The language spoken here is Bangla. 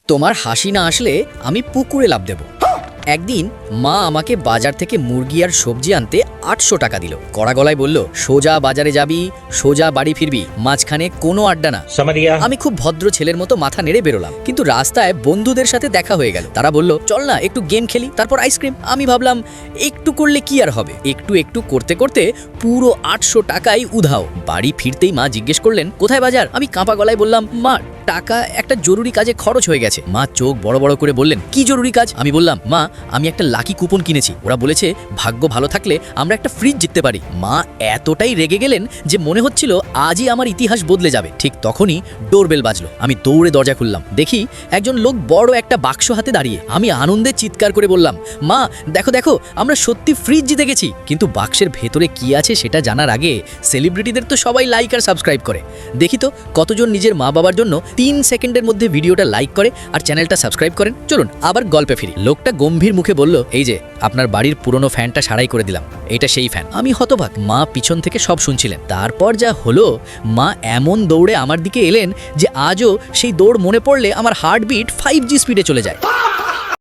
তোমার হাসি না আসলে আমি পুকুরে লাফ দেব। একদিন মা আমাকে বাজার থেকে মুরগি আর সবজি আনতে ৮০০ টাকা দিল। কড়া গলায় বলল, সোজা বাজারে যাবি, সোজা বাড়ি ফিরবি, মাঝখানে কোনো আড্ডা না। আমি খুব ভদ্র ছেলের মতো মাথা নেড়ে বেরোলাম, কিন্তু রাস্তায় বন্ধুদের সাথে দেখা হয়ে গেল। তারা বলল, চল না একটু গেম খেলি, তারপর আইসক্রিম। আমি ভাবলাম একটু করলে কি আর হবে, একটু একটু করতে করতে পুরো ৮০০ টাকাই উধাও। বাড়ি ফিরতেই মা জিজ্ঞেস করলেন, কোথায় বাজার? আমি কাঁপা গলায় বললাম, মা টাকা একটা জরুরি কাজে খরচ হয়ে গেছে। মা চোখ বড় বড় করে বললেন, কি জরুরি কাজ? আমি বললাম, মা আমি একটা লাকি কুপন কিনেছি, ওরা বলেছে ভাগ্য ভালো থাকলে আমরা একটা ফ্রিজ জিততে পারি। মা এতটাই রেগে গেলেন যে মনে হচ্ছিল আজই আমার ইতিহাস বদলে যাবে। ঠিক তখনই ডোরবেল বাজলো। আমি দৌড়ে দরজা খুললাম, দেখি একজন লোক বড় একটা বাক্স হাতে দাঁড়িয়ে। আমি আনন্দে চিৎকার করে বললাম, মা দেখো দেখো, আমরা সত্যি ফ্রিজ জিতে গেছি। কিন্তু বাক্সের ভেতরে কি আছে সেটা জানার আগে সেলিব্রিটিদের তো সবাই লাইক আর সাবস্ক্রাইব করে। দেখি তো কতজন নিজের মা বাবার জন্য 3 সেকেন্ডের মধ্যে ভিডিওটা লাইক করে আর চ্যানেলটা সাবস্ক্রাইব করেন। চলুন আবার গল্পে ফিরি। লোকটা গম্ভীর মুখে বলল, এই যে আপনার বাড়ির পুরনো ফ্যানটা সারাই করে দিলাম, এটা সেই ফ্যান। আমি হতবাক। মা পিছন থেকে সব শুনছিলেন। তারপর যা হলো, মা এমন দৌড়ে আমার দিকে এলেন যে আজও সেই দৌড় মনে পড়লে আমার হার্টবিট 5G স্পিডে চলে যায়।